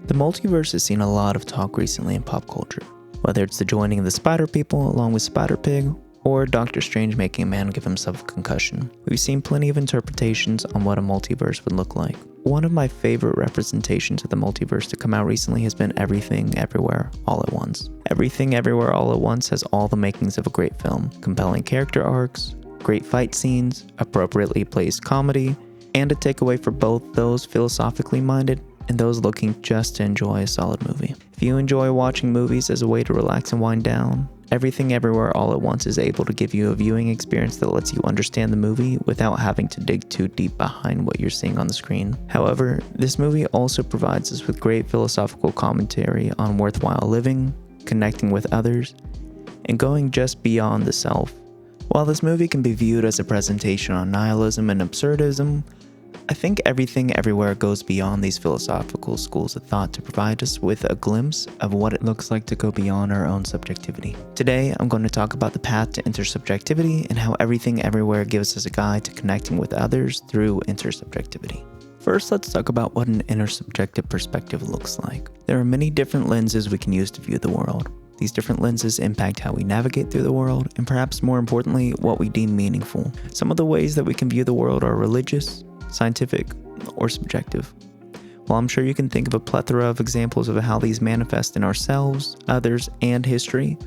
The multiverse has seen a lot of talk recently in pop culture, whether it's the joining of the Spider People along with Spider-Pig, or Doctor Strange making a man give himself a concussion. We've seen plenty of interpretations on what a multiverse would look like. One of my favorite representations of the multiverse to come out recently has been Everything Everywhere All at Once. Everything Everywhere All at Once has all the makings of a great film: compelling character arcs, great fight scenes, appropriately placed comedy, and a takeaway for both those philosophically minded and those looking just to enjoy a solid movie. If you enjoy watching movies as a way to relax and wind down, Everything Everywhere All at Once is able to give you a viewing experience that lets you understand the movie without having to dig too deep behind what you're seeing on the screen. However, this movie also provides us with great philosophical commentary on worthwhile living, connecting with others, and going just beyond the self. While this movie can be viewed as a presentation on nihilism and absurdism, I think Everything Everywhere goes beyond these philosophical schools of thought to provide us with a glimpse of what it looks like to go beyond our own subjectivity. Today, I'm going to talk about the path to intersubjectivity and how Everything Everywhere gives us a guide to connecting with others through intersubjectivity. First, let's talk about what an intersubjective perspective looks like. There are many different lenses we can use to view the world. These different lenses impact how we navigate through the world, and perhaps more importantly, what we deem meaningful. Some of the ways that we can view the world are religious, scientific, or subjective. While I'm sure you can think of a plethora of examples of how these manifest in ourselves, others, and history,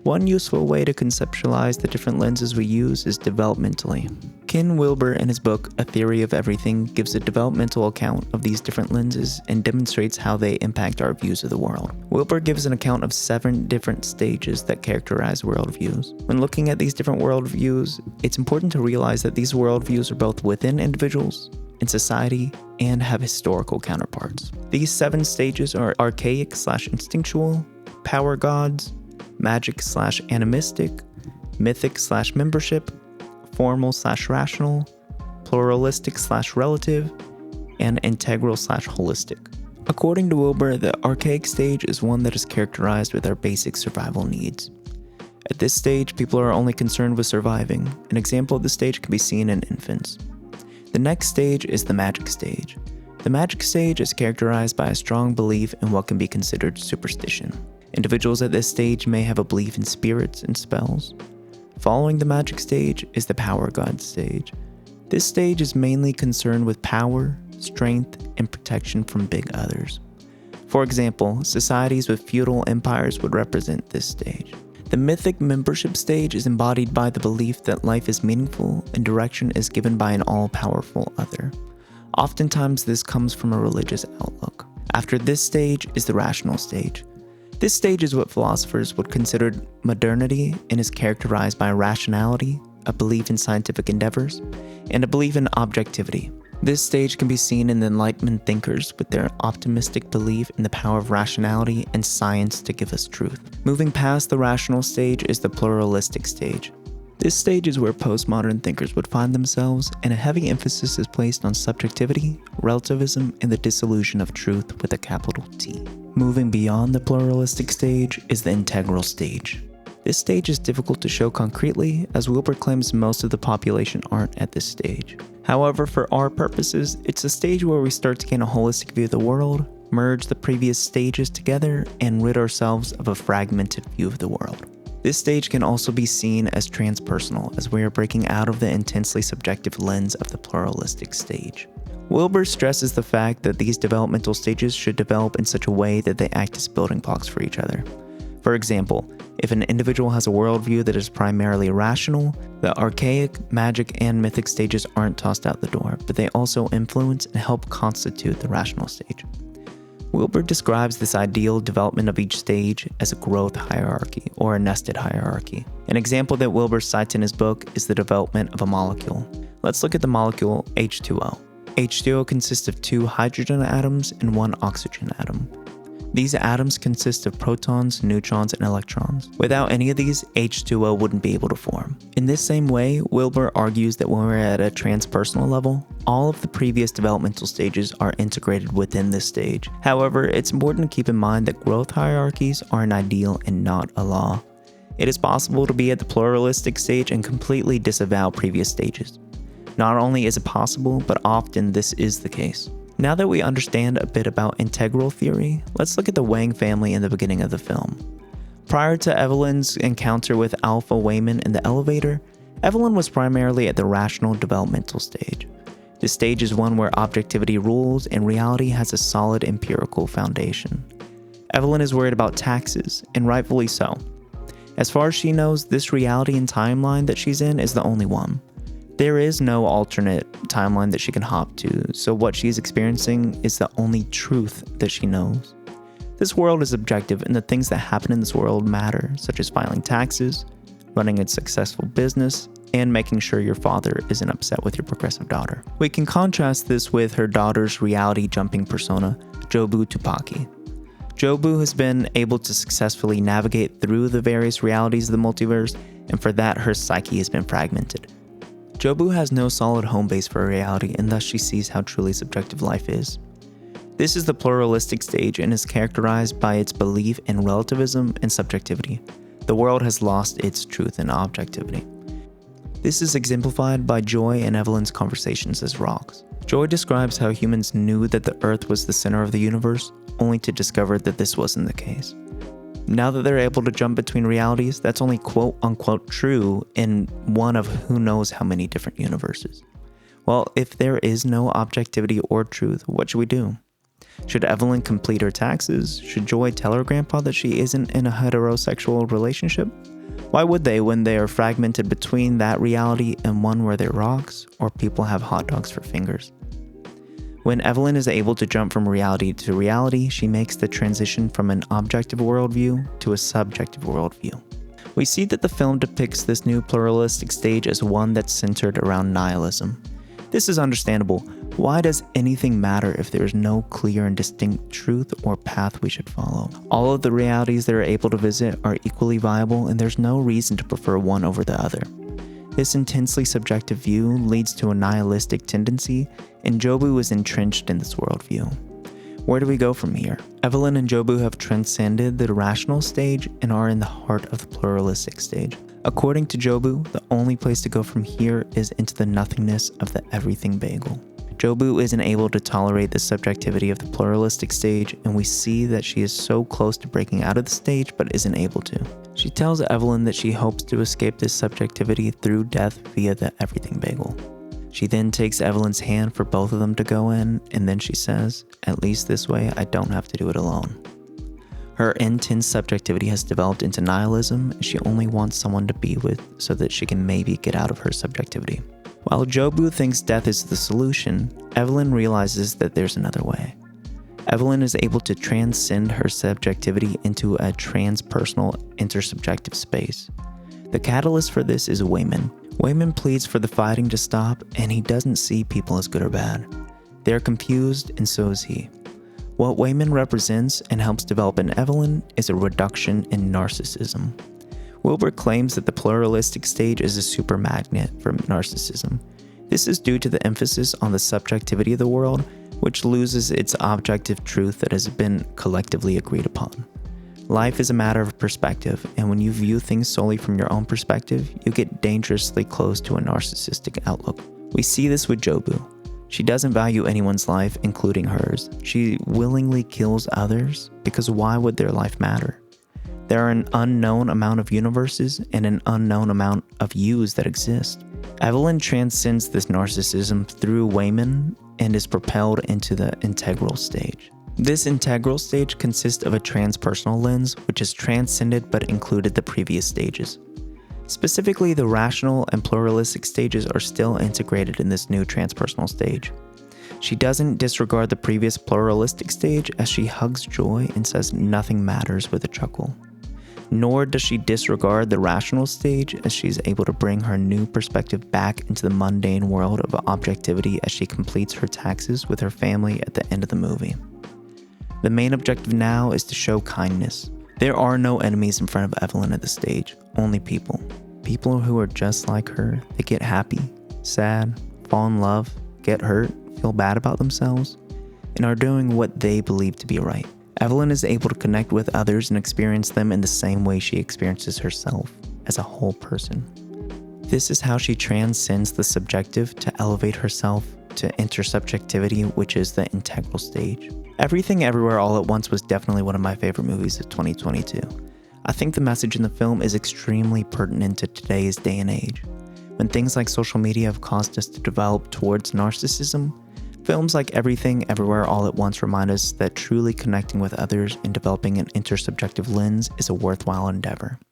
one useful way to conceptualize the different lenses we use is developmentally. Ken Wilbur, in his book A Theory of Everything, gives a developmental account of these different lenses and demonstrates how they impact our views of the world. Wilbur gives an account of 7 different stages that characterize worldviews. When looking at these different worldviews, it's important to realize that these worldviews are both within individuals, in society, and have historical counterparts. These 7 stages are archaic/instinctual, power gods, magic/animistic, mythic/membership, formal/rational, pluralistic/relative, and integral/holistic. According to Wilbur, the archaic stage is one that is characterized with our basic survival needs. At this stage, people are only concerned with surviving. An example of this stage can be seen in infants. The next stage is the magic stage. The magic stage is characterized by a strong belief in what can be considered superstition. Individuals at this stage may have a belief in spirits and spells. Following the magic stage is the power god stage. This stage is mainly concerned with power, strength, and protection from big others. For example, societies with feudal empires would represent this stage. The mythic membership stage is embodied by the belief that life is meaningful and direction is given by an all-powerful other. Oftentimes, this comes from a religious outlook. After this stage is the rational stage. This stage is what philosophers would consider modernity and is characterized by rationality, a belief in scientific endeavors, and a belief in objectivity. This stage can be seen in the Enlightenment thinkers with their optimistic belief in the power of rationality and science to give us truth. Moving past the rational stage is the pluralistic stage. This stage is where postmodern thinkers would find themselves, and a heavy emphasis is placed on subjectivity, relativism, and the dissolution of truth with a capital T. Moving beyond the pluralistic stage is the integral stage. This stage is difficult to show concretely, as Wilbur claims most of the population aren't at this stage. However, for our purposes, it's a stage where we start to gain a holistic view of the world, merge the previous stages together, and rid ourselves of a fragmented view of the world. This stage can also be seen as transpersonal, as we are breaking out of the intensely subjective lens of the pluralistic stage. Wilbur stresses the fact that these developmental stages should develop in such a way that they act as building blocks for each other. For example, if an individual has a worldview that is primarily rational, the archaic, magic, and mythic stages aren't tossed out the door, but they also influence and help constitute the rational stage. Wilbur describes this ideal development of each stage as a growth hierarchy or a nested hierarchy. An example that Wilbur cites in his book is the development of a molecule. Let's look at the molecule H2O. H2O consists of 2 hydrogen atoms and 1 oxygen atom. These atoms consist of protons, neutrons, and electrons. Without any of these, H2O wouldn't be able to form. In this same way, Wilbur argues that when we're at a transpersonal level, all of the previous developmental stages are integrated within this stage. However, it's important to keep in mind that growth hierarchies are an ideal and not a law. It is possible to be at the pluralistic stage and completely disavow previous stages. Not only is it possible, but often this is the case. Now that we understand a bit about integral theory, let's look at the Wang family in the beginning of the film. Prior to Evelyn's encounter with Alpha Wayman in the elevator, Evelyn was primarily at the rational developmental stage. This stage is one where objectivity rules and reality has a solid empirical foundation. Evelyn is worried about taxes, and rightfully so. As far as she knows, this reality and timeline that she's in is the only one. There is no alternate timeline that she can hop to, so what she's experiencing is the only truth that she knows. This world is objective, and the things that happen in this world matter, such as filing taxes, running a successful business, and making sure your father isn't upset with your progressive daughter. We can contrast this with her daughter's reality-jumping persona, Jobu Tupaki. Jobu has been able to successfully navigate through the various realities of the multiverse, and for that her psyche has been fragmented. Jobu has no solid home base for reality, and thus she sees how truly subjective life is. This is the pluralistic stage and is characterized by its belief in relativism and subjectivity. The world has lost its truth and objectivity. This is exemplified by Joy and Evelyn's conversations as rocks. Joy describes how humans knew that the Earth was the center of the universe, only to discover that this wasn't the case. Now that they're able to jump between realities, that's only quote-unquote true in one of who knows how many different universes. Well, if there is no objectivity or truth, what should we do? Should Evelyn complete her taxes? Should Joy tell her grandpa that she isn't in a heterosexual relationship? Why would they when they are fragmented between that reality and one where they're rocks or people have hot dogs for fingers? When Evelyn is able to jump from reality to reality, she makes the transition from an objective worldview to a subjective worldview. We see that the film depicts this new pluralistic stage as one that's centered around nihilism. This is understandable. Why does anything matter if there is no clear and distinct truth or path we should follow? All of the realities they are able to visit are equally viable, and there's no reason to prefer one over the other. This intensely subjective view leads to a nihilistic tendency, and Jobu is entrenched in this worldview. Where do we go from here? Evelyn and Jobu have transcended the rational stage and are in the heart of the pluralistic stage. According to Jobu, the only place to go from here is into the nothingness of the everything bagel. Jobu isn't able to tolerate the subjectivity of the pluralistic stage, and we see that she is so close to breaking out of the stage but isn't able to. She tells Evelyn that she hopes to escape this subjectivity through death via the everything bagel. She then takes Evelyn's hand for both of them to go in, and then she says, "At least this way I don't have to do it alone." Her intense subjectivity has developed into nihilism, and she only wants someone to be with so that she can maybe get out of her subjectivity. While Jobu thinks death is the solution, Evelyn realizes that there's another way. Evelyn is able to transcend her subjectivity into a transpersonal intersubjective space. The catalyst for this is Wayman. Wayman pleads for the fighting to stop, and he doesn't see people as good or bad. They're confused, and so is he. What Wayman represents and helps develop in Evelyn is a reduction in narcissism. Wilbur claims that the pluralistic stage is a super magnet for narcissism. This is due to the emphasis on the subjectivity of the world, which loses its objective truth that has been collectively agreed upon. Life is a matter of perspective, and when you view things solely from your own perspective, you get dangerously close to a narcissistic outlook. We see this with Jobu. She doesn't value anyone's life, including hers. She willingly kills others because why would their life matter? There are an unknown amount of universes and an unknown amount of yous that exist. Evelyn transcends this narcissism through Wayman and is propelled into the integral stage. This integral stage consists of a transpersonal lens, which is transcended but included the previous stages. Specifically, the rational and pluralistic stages are still integrated in this new transpersonal stage. She doesn't disregard the previous pluralistic stage as she hugs Joy and says nothing matters with a chuckle. Nor does she disregard the rational stage as she's able to bring her new perspective back into the mundane world of objectivity as she completes her taxes with her family at the end of the movie. The main objective now is to show kindness. There are no enemies in front of Evelyn at this stage, only people. People who are just like her. They get happy, sad, fall in love, get hurt, feel bad about themselves, and are doing what they believe to be right. Evelyn is able to connect with others and experience them in the same way she experiences herself, as a whole person. This is how she transcends the subjective to elevate herself to intersubjectivity, which is the integral stage. Everything Everywhere All at Once was definitely one of my favorite movies of 2022. I think the message in the film is extremely pertinent to today's day and age. When things like social media have caused us to develop towards narcissism, films like Everything Everywhere All at Once remind us that truly connecting with others and developing an intersubjective lens is a worthwhile endeavor.